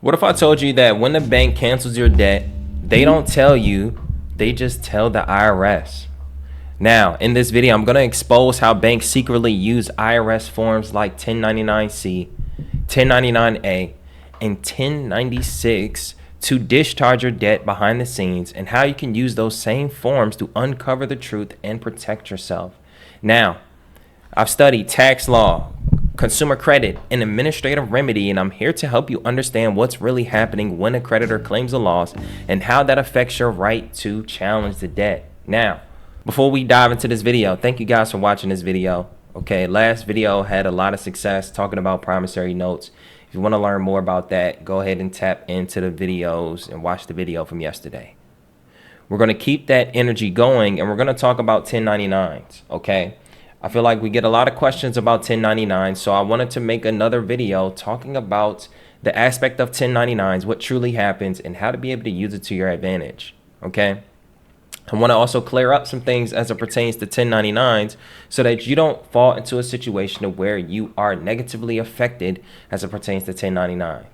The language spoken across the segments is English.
What if I told you that when the bank cancels your debt, they don't tell you, they just tell the IRS? Now, in this video, I'm going to expose how banks secretly use IRS forms like 1099-C, 1099-A, and 1096 to discharge your debt behind the scenes, and how you can use those same forms to uncover the truth and protect yourself. Now, I've studied tax law, consumer credit, and administrative remedy, and I'm here to help you understand what's really happening when a creditor claims a loss and how that affects your right to challenge the debt. Now, before we dive into this video, thank you guys for watching this video. Okay, last video had a lot of success talking about promissory notes. If you want to learn more about that, go ahead and tap into the videos and watch the video from yesterday. We're going to keep that energy going, and we're going to talk about 1099s, okay? I feel like we get a lot of questions about 1099, so I wanted to make another video talking about the aspect of 1099s, what truly happens, and how to be able to use it to your advantage, okay? I want to also clear up some things as it pertains to 1099s so that you don't fall into a situation of where you are negatively affected as it pertains to 1099s.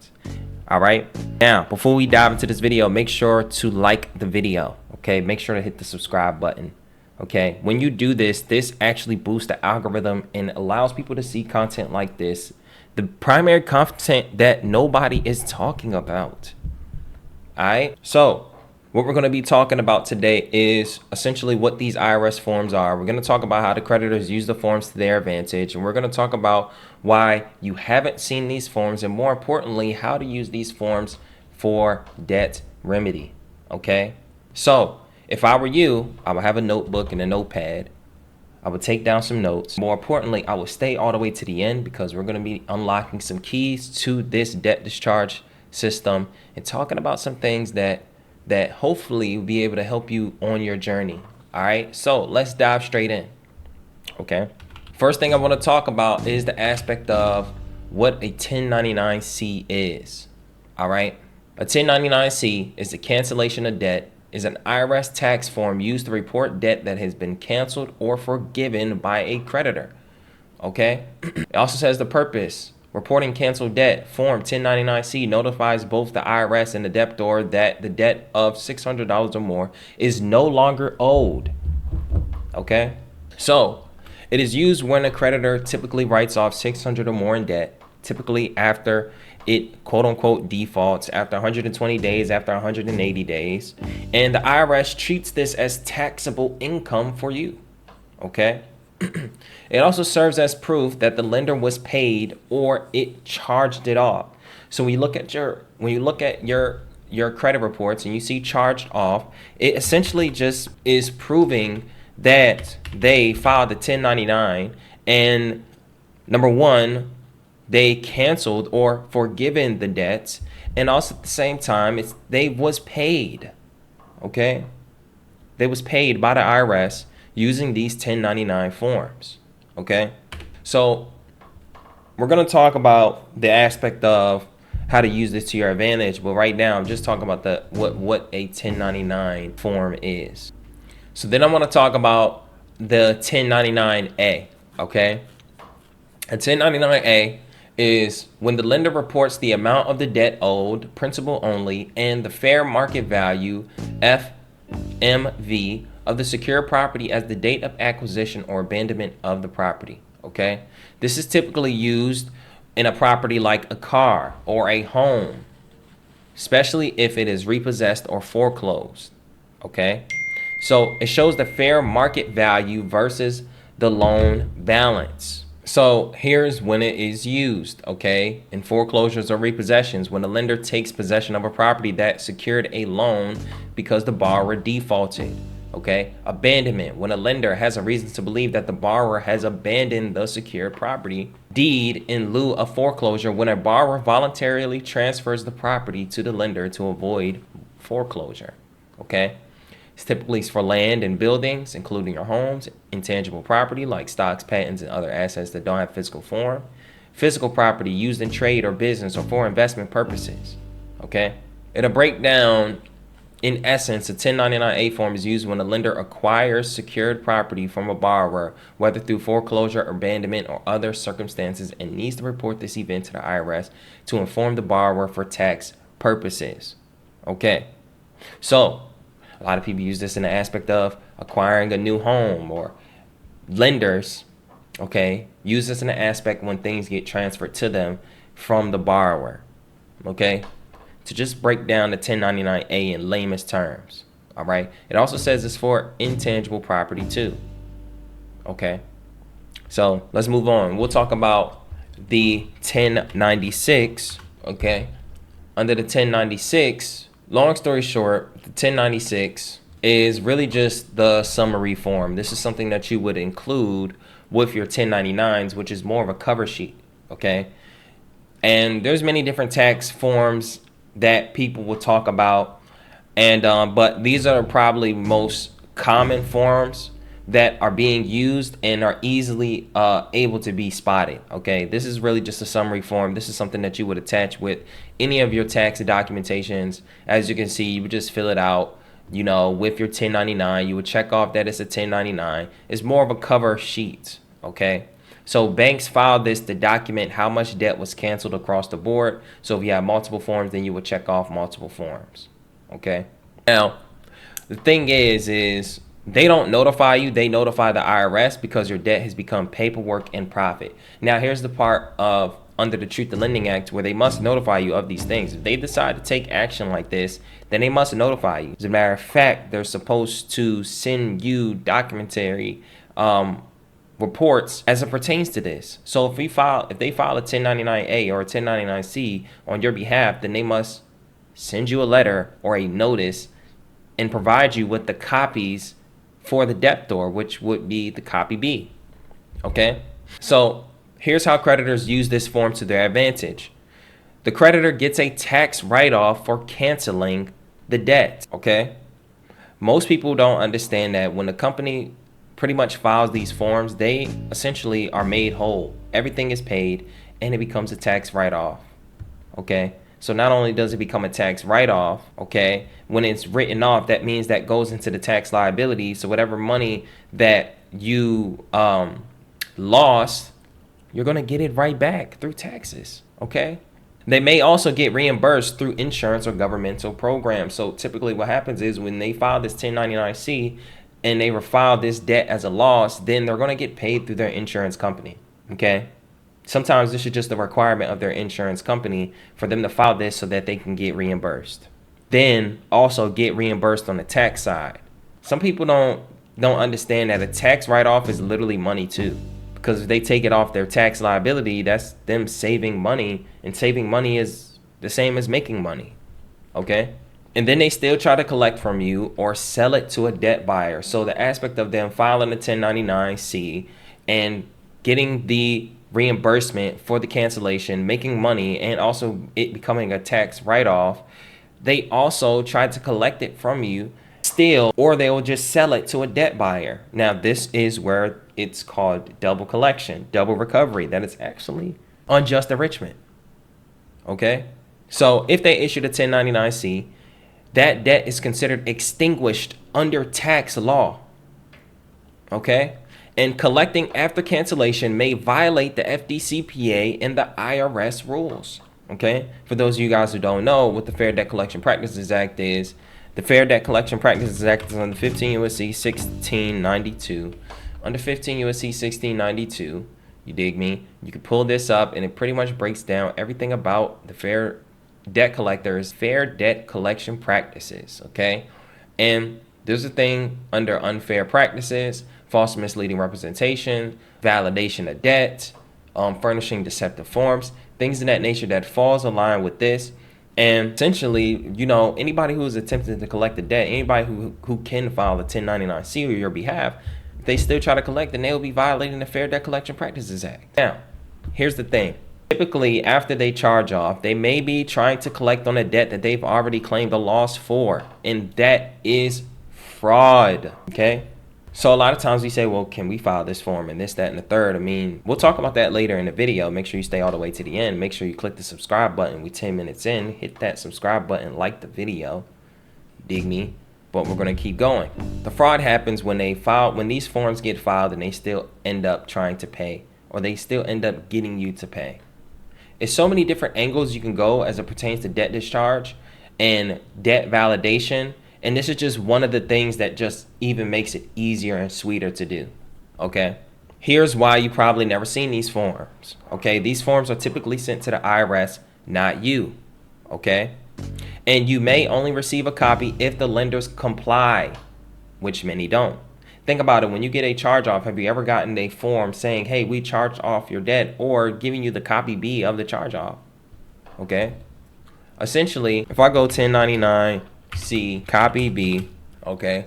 All right. Now, before we dive into this video, make sure to like the video. Okay. Make sure to hit the subscribe button. Okay. When you do this, this actually boosts the algorithm and allows people to see content like this, the primary content that nobody is talking about. All right. So what we're going to be talking about today is essentially what these IRS forms are. We're going to talk about how the creditors use the forms to their advantage, and we're going to talk about why you haven't seen these forms, and more importantly, how to use these forms for debt remedy. Okay, so if I were you, I would have a notebook and a notepad. I would take down some notes. More importantly, I would stay all the way to the end, because we're going to be unlocking some keys to this debt discharge system and talking about some things that hopefully will be able to help you on your journey. All right, so let's dive straight in. Okay, first thing I want to talk about is the aspect of what a 1099-C is. All right, a 1099-C is the cancellation of debt, is an IRS tax form used to report debt that has been canceled or forgiven by a creditor. Okay, it also says the purpose. Reporting canceled debt. Form 1099-C notifies both the IRS and the debtor that the debt of $600 or more is no longer owed. Okay? So, it is used when a creditor typically writes off $600 or more in debt, typically after it quote-unquote defaults, after 120 days, after 180 days. And the IRS treats this as taxable income for you. Okay? It also serves as proof that the lender was paid or it charged it off. So when you look at your credit reports and you see charged off, it essentially just is proving that they filed the 1099 and number one, they canceled or forgiven the debts, and also at the same time they was paid. Okay? They was paid by the IRS using these 1099 forms. Okay, so we're going to talk about the aspect of how to use this to your advantage, but right now I'm just talking about what a 1099 form is. So then I want to talk about the 1099-A. Okay, a 1099-A is when the lender reports the amount of the debt owed, principal only, and the fair market value FMV of the secured property as the date of acquisition or abandonment of the property. Okay, this is typically used in a property like a car or a home, especially if it is repossessed or foreclosed. Okay, so it shows the fair market value versus the loan balance. So here's when it is used. Okay, in foreclosures or repossessions, when the lender takes possession of a property that secured a loan because the borrower defaulted. Okay, abandonment, when a lender has a reason to believe that the borrower has abandoned the secured property. Deed in lieu of foreclosure, when a borrower voluntarily transfers the property to the lender to avoid foreclosure. Okay, it's typically for land and buildings, including your homes, intangible property like stocks, patents, and other assets that don't have physical form. Physical property used in trade or business or for investment purposes. Okay, it'll break down. In essence, a 1099-A form is used when a lender acquires secured property from a borrower, whether through foreclosure, abandonment, or other circumstances, and needs to report this event to the IRS to inform the borrower for tax purposes. Okay, so a lot of people use this in the aspect of acquiring a new home, or lenders, okay, use this in the aspect when things get transferred to them from the borrower. Okay, to just break down the 1099A in layman's terms. All right, it also says it's for intangible property too. Okay, so let's move on. We'll talk about the 1096. Okay, under the 1096, long story short, the 1096 is really just the summary form. This is something that you would include with your 1099s, which is more of a cover sheet. Okay, and there's many different tax forms that people will talk about, and but these are probably most common forms that are being used and are easily able to be spotted. Okay, this is really just a summary form. This is something that you would attach with any of your tax documentations. As you can see, you would just fill it out, you know, with your 1099. You would check off that it's a 1099. It's more of a cover sheet. Okay, so banks file this to document how much debt was canceled across the board. So if you have multiple forms, then you would check off multiple forms. Okay, now the thing is they don't notify you, they notify the IRS because your debt has become paperwork and profit. Now here's the part of under the Truth in Lending Act where they must notify you of these things. If they decide to take action like this, then they must notify you. As a matter of fact, they're supposed to send you documentary reports as it pertains to this. So if they file a 1099A or a 1099C on your behalf, then they must send you a letter or a notice and provide you with the copies for the debtor, which would be the copy B. Okay, so here's how creditors use this form to their advantage. The creditor gets a tax write-off for canceling the debt. Okay, most people don't understand that when the company pretty much files these forms, they essentially are made whole. Everything is paid and it becomes a tax write-off. Okay, so not only does it become a tax write-off, okay, when it's written off, that means that goes into the tax liability. So whatever money that you lost, you're going to get it right back through taxes. Okay, they may also get reimbursed through insurance or governmental programs. So typically what happens is when they file this 1099C and they refile this debt as a loss, then they're going to get paid through their insurance company. Okay, sometimes this is just a requirement of their insurance company for them to file this so that they can get reimbursed. Then also get reimbursed on the tax side. Some people don't understand that a tax write-off is literally money too, because if they take it off their tax liability, that's them saving money, and saving money is the same as making money. Okay, and then they still try to collect from you or sell it to a debt buyer. So the aspect of them filing a 1099-C and getting the reimbursement for the cancellation, making money, and also it becoming a tax write-off, they also try to collect it from you still, or they will just sell it to a debt buyer. Now this is where it's called double collection, double recovery. That is actually unjust enrichment. Okay, so if they issued a 1099-C, that debt is considered extinguished under tax law. Okay, and collecting after cancellation may violate the FDCPA and the IRS rules. Okay, for those of you guys who don't know what the Fair Debt Collection Practices Act is, the Fair Debt Collection Practices Act is under 15 U.S.C. 1692. Under 15 U.S.C. 1692, you dig me? You can pull this up and it pretty much breaks down everything about the Fair Debt Collectors, Fair Debt Collection Practices. Okay, and there's a thing under unfair practices, false and misleading representation, validation of debt, furnishing deceptive forms, things of that nature that falls in line with this. And essentially, you know, anybody who is attempting to collect the debt, anybody who can file a 1099-C on your behalf, if they still try to collect, then they will be violating the Fair Debt Collection Practices Act. Now, here's the thing. Typically, after they charge off, they may be trying to collect on a debt that they've already claimed a loss for, and that is fraud. Okay, so a lot of times we say, well, can we file this form and this, that, and the third? I mean, we'll talk about that later in the video. Make sure you stay all the way to the end. Make sure you click the subscribe button. We're 10 minutes in. Hit that subscribe button, like the video. Dig me? But we're going to keep going. The fraud happens when these forms get filed and they still end up trying to pay, or they still end up getting you to pay. It's so many different angles you can go as it pertains to debt discharge and debt validation. And this is just one of the things that just even makes it easier and sweeter to do. Okay. Here's why you probably never seen these forms. Okay. These forms are typically sent to the IRS, not you. Okay. And you may only receive a copy if the lenders comply, which many don't. Think about it. When you get a charge off, have you ever gotten a form saying, hey, we charged off your debt, or giving you the copy B of the charge off? Okay. Essentially, if I go 1099C copy B, okay,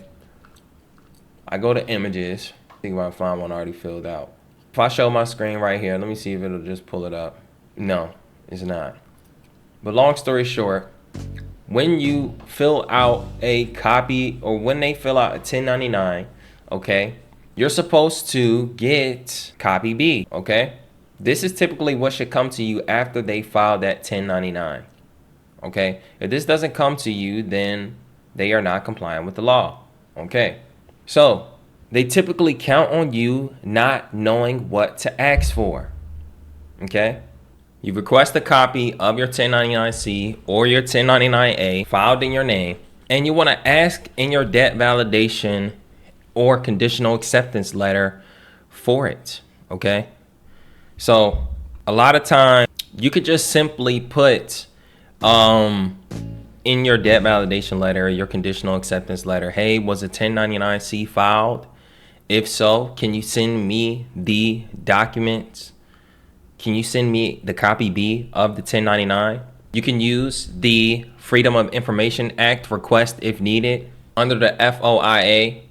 I go to images, see if I find one already filled out. If I show my screen right here, let me see if it'll just pull it up. No, it's not. But long story short, when you fill out a copy, or when they fill out a 1099, okay, you're supposed to get copy B, okay? This is typically what should come to you after they file that 1099, okay? If this doesn't come to you, then they are not complying with the law, okay? So they typically count on you not knowing what to ask for, okay? You request a copy of your 1099-C or your 1099-A filed in your name, and you want to ask in your debt validation or conditional acceptance letter for it, okay? So a lot of times you could just simply put in your debt validation letter, your conditional acceptance letter, hey, was a 1099-C filed? If so, can you send me the documents? Can you send me the copy B of the 1099? You can use the Freedom of Information Act request if needed. Under the FOIA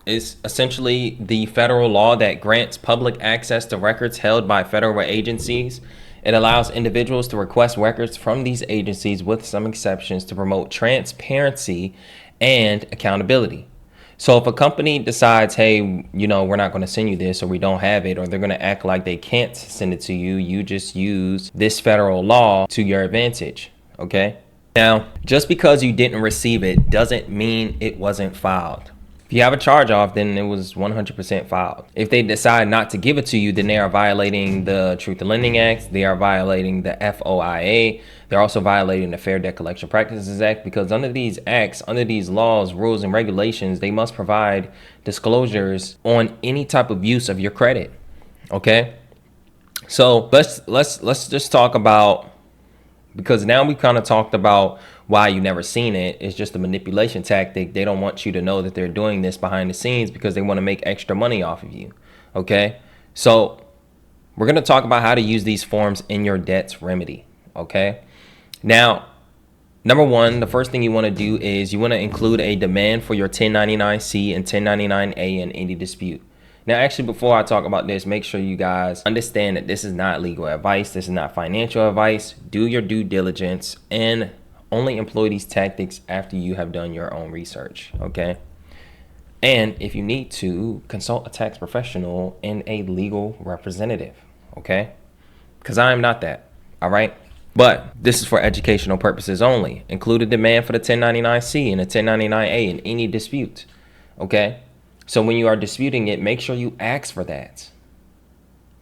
is essentially the federal law that grants public access to records held by federal agencies. It allows individuals to request records from these agencies with some exceptions to promote transparency and accountability. So if a company decides, hey, you know, we're not going to send you this, or we don't have it, or they're going to act like they can't send it to you, you just use this federal law to your advantage. Okay. Now, just because you didn't receive it doesn't mean it wasn't filed. If you have a charge off, then it was 100% filed. If they decide not to give it to you, then they are violating the Truth in Lending Act. They are violating the FOIA. They're also violating the Fair Debt Collection Practices Act, because under these acts, under these laws, rules, and regulations, they must provide disclosures on any type of use of your credit. Okay. So let's just talk about, because now we kind of talked about why you never seen it. It's just a manipulation tactic. They don't want you to know that they're doing this behind the scenes because they want to make extra money off of you. Okay. So we're going to talk about how to use these forms in your debts remedy. Okay. Now, number one, the first thing you want to do is you want to include a demand for your 1099-C and 1099-A in any dispute. Now, actually, before I talk about this, make sure you guys understand that this is not legal advice. This is not financial advice. Do your due diligence and only employ these tactics after you have done your own research, okay? And if you need to, consult a tax professional and a legal representative, okay? Because I am not that, all right? But this is for educational purposes only. Include a demand for the 1099-C and the 1099-A in any dispute, okay? So when you are disputing it, make sure you ask for that.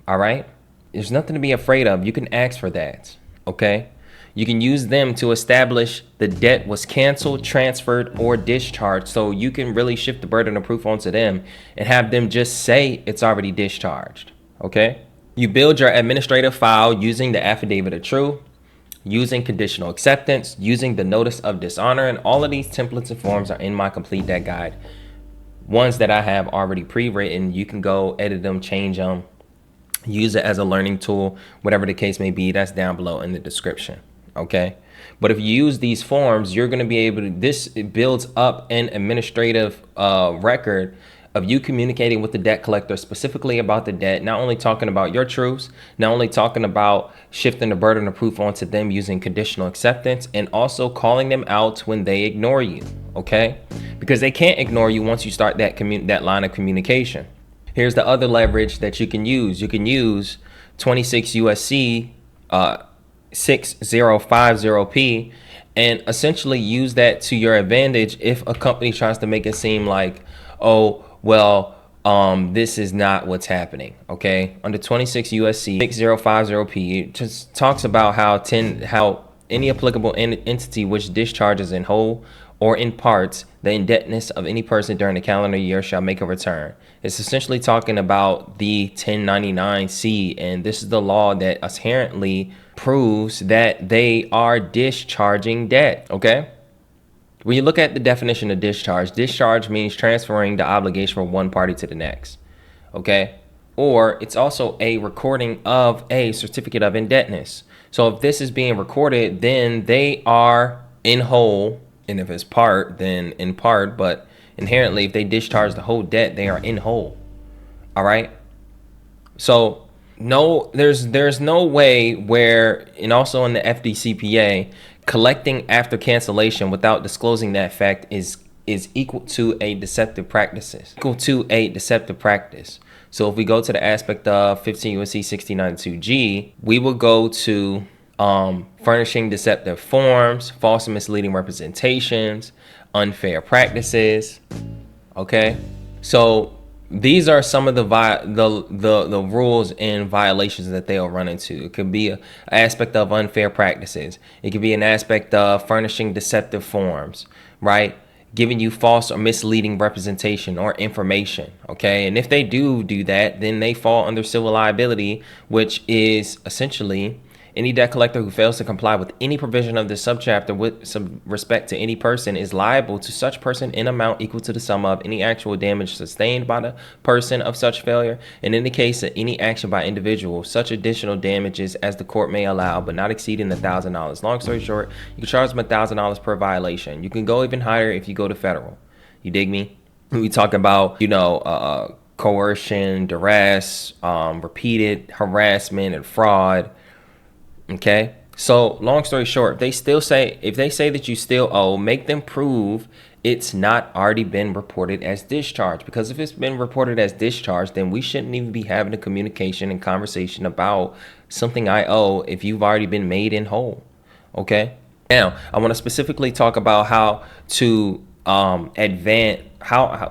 All right? There's nothing to be afraid of. You can ask for that. Okay? You can use them to establish the debt was canceled, transferred, or discharged. So you can really shift the burden of proof onto them and have them just say it's already discharged. Okay? You build your administrative file using the affidavit of truth, using conditional acceptance, using the notice of dishonor, and all of these templates and forms are in my complete debt guide. Ones that I have already pre-written. You can go edit them, change them, use it as a learning tool, whatever the case may be. That's down below in the description. Okay. But if you use these forms, you're going to be able to, it builds up an administrative record of you communicating with the debt collector specifically about the debt, not only talking about your truths, not only talking about shifting the burden of proof onto them using conditional acceptance, and also calling them out when they ignore you, okay? Because they can't ignore you once you start that line of communication. Here's the other leverage that you can use. You can use 26 USC 6050P and essentially use that to your advantage if a company tries to make it seem like, oh, well, this is not what's happening. Okay, under 26 USC 6050P, it just talks about how any applicable entity which discharges in whole or in parts the indebtedness of any person during the calendar year shall make a return. It's essentially talking about the 1099-C, and this is the law that apparently proves that they are discharging debt. Okay. When you look at the definition of discharge, discharge means transferring the obligation from one party to the next, okay? Or it's also a recording of a certificate of indebtedness. So if this is being recorded, then they are in whole, and if it's part, then in part, but inherently, if they discharge the whole debt, they are in whole, all right? So no, there's no way where, and also in the FDCPA, collecting after cancellation without disclosing that fact is equal to a deceptive practice. So if we go to the aspect of 15 U.S.C. 6092G, we will go to furnishing deceptive forms, false and misleading representations, unfair practices. Okay, so these are some of the rules and violations that they'll run into. It could be an aspect of unfair practices. It could be an aspect of furnishing deceptive forms, right? Giving you false or misleading representation or information, okay? And if they do that, then they fall under civil liability, which is essentially any debt collector who fails to comply with any provision of this subchapter with some respect to any person is liable to such person in amount equal to the sum of any actual damage sustained by the person of such failure, and in the case of any action by individual, such additional damages as the court may allow, but not exceeding $1,000. Long story short, you can charge them $1,000 per violation. You can go even higher if you go to federal. You dig me? We talk about, coercion, duress, repeated harassment, and fraud. Okay, so long story short, if they say that you still owe, make them prove it's not already been reported as discharge. Because if it's been reported as discharge, then we shouldn't even be having a communication and conversation about something I owe if you've already been made in whole. Okay, now I want to specifically talk about how to how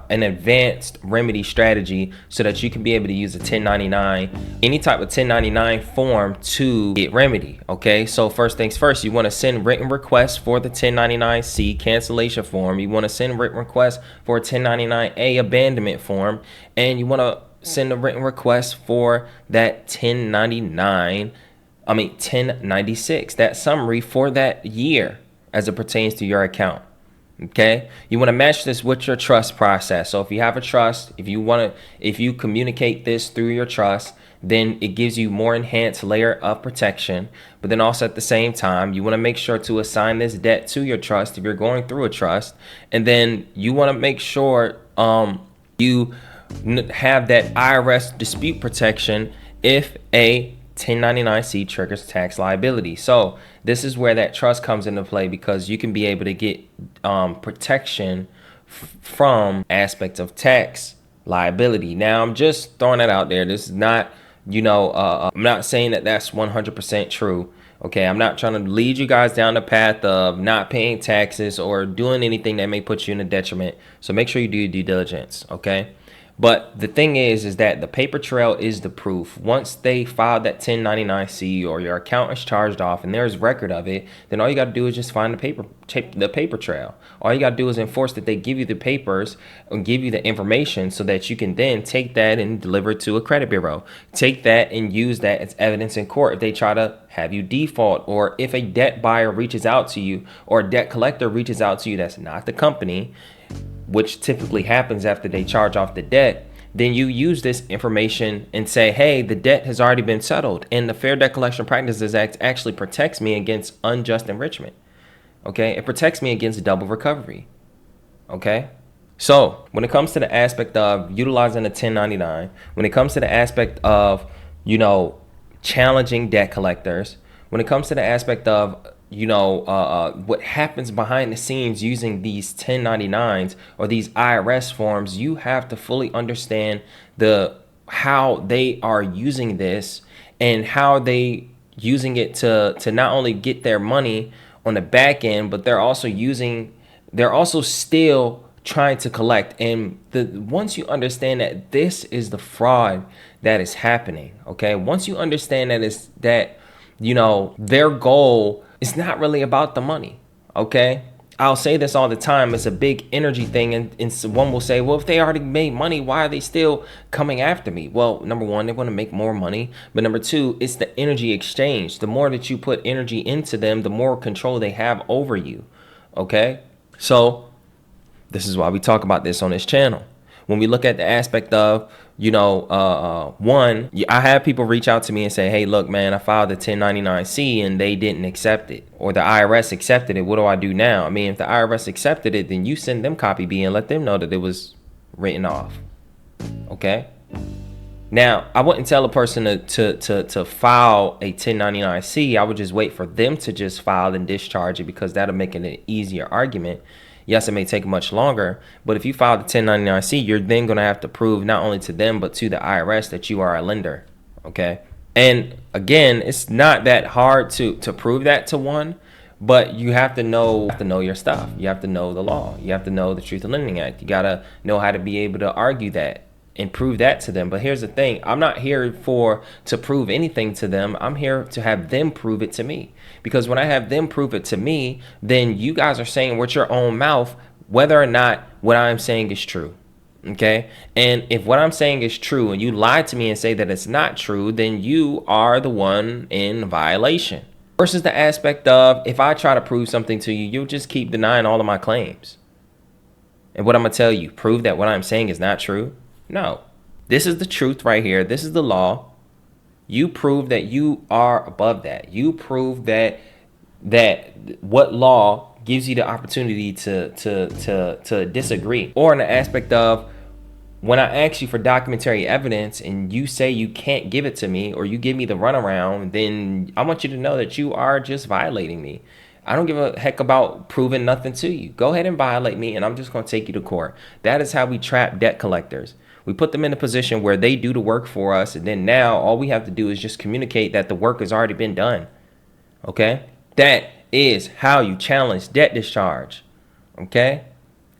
an advanced remedy strategy so that you can be able to use a 1099, any type of 1099 form to get remedy. Okay, so first things first, you want to send written requests for the 1099-C cancellation form. You want to send written requests for a 1099-A abandonment form, and you want to send a written request for that 1096, that summary for that year as it pertains to your account. Okay, you want to match this with your trust process. So if you have a trust, if you communicate this through your trust, then it gives you more enhanced layer of protection. But then also at the same time, you want to make sure to assign this debt to your trust if you're going through a trust. And then you want to make sure you have that IRS dispute protection if a 1099-C triggers tax liability. So this is where that trust comes into play, because you can be able to get protection from aspects of tax liability. Now, I'm just throwing that out there. This is not, I'm not saying that that's 100% true. Okay, I'm not trying to lead you guys down the path of not paying taxes or doing anything that may put you in a detriment. So make sure you do your due diligence, okay? But the thing is that the paper trail is the proof. Once they file that 1099-C or your account is charged off and there's record of it, then all you got to do is just find the paper trail. All you got to do is enforce that they give you the papers and give you the information so that you can then take that and deliver it to a credit bureau. Take that and use that as evidence in court if they try to have you default, or if a debt buyer reaches out to you or a debt collector reaches out to you that's not the company, which typically happens after they charge off the debt, then you use this information and say, hey, the debt has already been settled, and the Fair Debt Collection Practices Act actually protects me against unjust enrichment. Okay, it protects me against double recovery. Okay, so when it comes to the aspect of utilizing the 1099, when it comes to the aspect of, challenging debt collectors, when it comes to the aspect of what happens behind the scenes using these 1099s or these IRS forms, you have to fully understand how they are using this and how they using it to not only get their money on the back end, but they're also still trying to collect. And once you understand that this is the fraud that is happening, okay, once you understand that it's that, you know, their goal is not really about the money, okay. I'll say this all the time. It's a big energy thing. And someone will say, well, if they already made money, why are they still coming after me? Well, number one, they want to make more money. But number two, it's the energy exchange. The more that you put energy into them, the more control they have over you. Okay. So this is why we talk about this on this channel. When we look at the aspect of, you know, one, I have people reach out to me and say, hey, look, man, I filed a 1099-C and they didn't accept it, or the IRS accepted it. What do I do now? I mean, if the IRS accepted it, then you send them copy B and let them know that it was written off. Okay. Now, I wouldn't tell a person to file a 1099-C. I would just wait for them to just file and discharge it, because that'll make it an easier argument. Yes, it may take much longer, but if you file the 1099-C, you're then going to have to prove not only to them, but to the IRS that you are a lender, okay? And again, it's not that hard to prove that to one, but you have to know your stuff. You have to know the law. You have to know the Truth in Lending Act. You got to know how to be able to argue that and prove that to them. But here's the thing. I'm not here to prove anything to them. I'm here to have them prove it to me. Because when I have them prove it to me, then you guys are saying with your own mouth whether or not what I'm saying is true. Okay? And if what I'm saying is true and you lie to me and say that it's not true, then you are the one in violation. Versus the aspect of, if I try to prove something to you, you'll just keep denying all of my claims. And what I'm going to tell you, prove that what I'm saying is not true? No. This is the truth right here. This is the law. You prove that you are above that. You prove that what law gives you the opportunity to disagree. Or in the aspect of, when I ask you for documentary evidence and you say you can't give it to me, or you give me the runaround, then I want you to know that you are just violating me. I don't give a heck about proving nothing to you. Go ahead and violate me, and I'm just going to take you to court. That is how we trap debt collectors. We put them in a position where they do the work for us, and then now all we have to do is just communicate that the work has already been done. Okay? That is how you challenge debt discharge. Okay?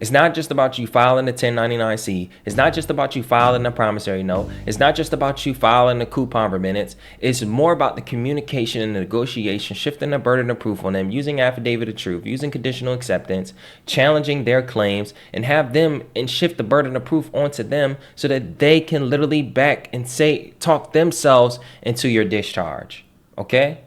It's not just about you filing the 1099-C. It's not just about you filing a promissory note. It's not just about you filing the coupon per minutes. It's more about the communication and the negotiation, shifting the burden of proof on them, using affidavit of truth, using conditional acceptance, challenging their claims, and have them and shift the burden of proof onto them so that they can literally back and talk themselves into your discharge. Okay?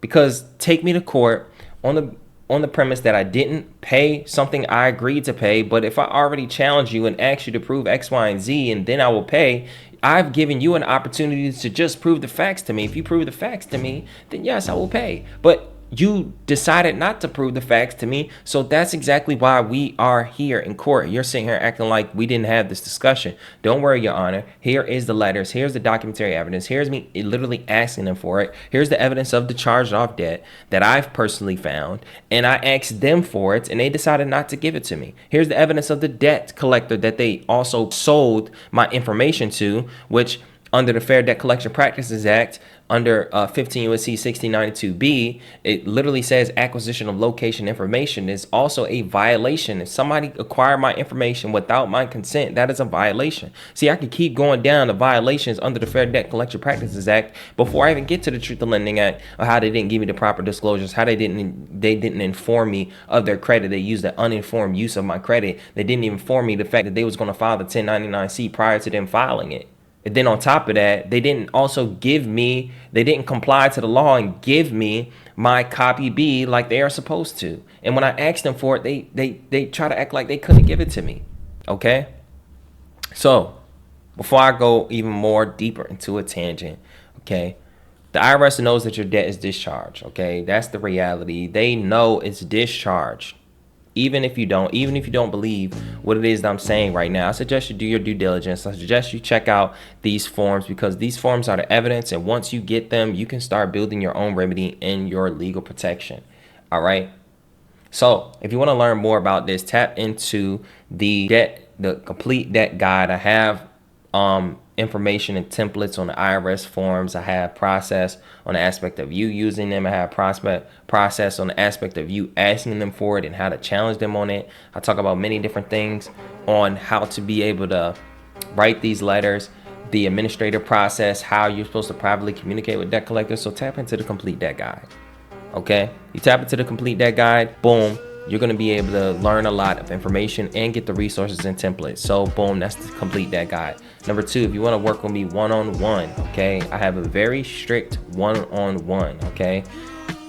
Because take me to court on the premise that I didn't pay something I agreed to pay, but if I already challenge you and ask you to prove X, Y, and Z, and then I will pay, I've given you an opportunity to just prove the facts to me. If you prove the facts to me, then yes, I will pay. But you decided not to prove the facts to me, so that's exactly why we are here in court. You're sitting here acting like we didn't have this discussion. Don't worry, Your Honor. Here is the letters. Here's the documentary evidence. Here's me literally asking them for it. Here's the evidence of the charged off debt that I've personally found, and I asked them for it, and they decided not to give it to me. Here's the evidence of the debt collector that they also sold my information to, which under the Fair Debt Collection Practices Act, under 15 U.S.C. 1692B, it literally says acquisition of location information is also a violation. If somebody acquired my information without my consent, that is a violation. See, I can keep going down the violations under the Fair Debt Collection Practices Act before I even get to the Truth in Lending Act, or how they didn't give me the proper disclosures, how they didn't inform me of their credit. They used the uninformed use of my credit. They didn't even inform me the fact that they was going to file the 1099-C prior to them filing it. And then on top of that, they didn't comply to the law and give me my copy B like they are supposed to. And when I asked them for it, they try to act like they couldn't give it to me. Okay? So, before I go even more deeper into a tangent, okay, the IRS knows that your debt is discharged. Okay? That's the reality. They know it's discharged. Even if you don't believe what it is that I'm saying right now, I suggest you do your due diligence. I suggest you check out these forms, because these forms are the evidence, and once you get them, you can start building your own remedy and your legal protection. All right. So if you want to learn more about this, tap into the complete debt guide. I have information and templates on the IRS forms. I have process on the aspect of you using them. I have process on the aspect of you asking them for it and how to challenge them on it. I talk about many different things on how to be able to write these letters, the administrative process, how you're supposed to privately communicate with debt collectors. So tap into the complete debt guide. Okay, you tap into the complete debt guide, boom, you're going to be able to learn a lot of information and get the resources and templates. So boom, that's the complete debt guide. Number 2, if you want to work with me one-on-one, okay, I have a very strict one-on-one. Okay,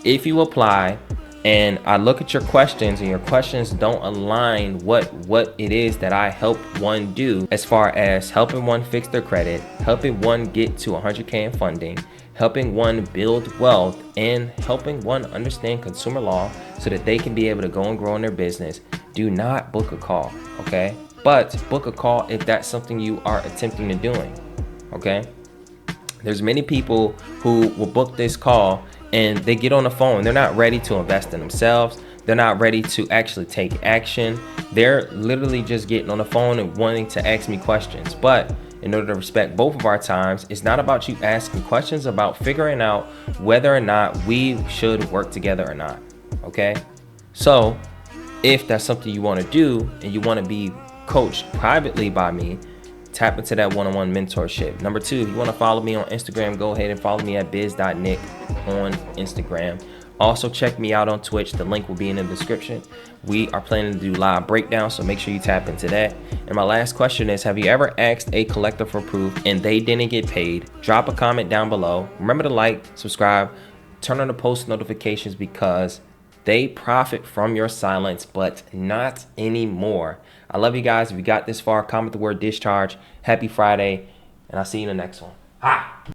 if you apply and I look at your questions and your questions don't align what it is that I help one do, as far as helping one fix their credit, helping one get to 100K in funding, helping one build wealth, and helping one understand consumer law so that they can be able to go and grow in their business, do not book a call, okay? But book a call if that's something you are attempting to doing, okay? There's many people who will book this call and they get on the phone. They're not ready to invest in themselves. They're not ready to actually take action. They're literally just getting on the phone and wanting to ask me questions. But in order to respect both of our times, it's not about you asking questions, about figuring out whether or not we should work together or not, okay? So if that's something you want to do and you want to be coached privately by me, tap into that one-on-one mentorship. Number 2, if you want to follow me on Instagram, go ahead and follow me at biz.nick on Instagram. Also check me out on Twitch. The link will be in the description. We are planning to do live breakdowns, so make sure you tap into that. And my last question is, have you ever asked a collector for proof and they didn't get paid? Drop a comment down below. Remember to like, subscribe, turn on the post notifications, because they profit from your silence, but not anymore. I love you guys. If you got this far, comment the word discharge. Happy Friday, and I'll see you in the next one.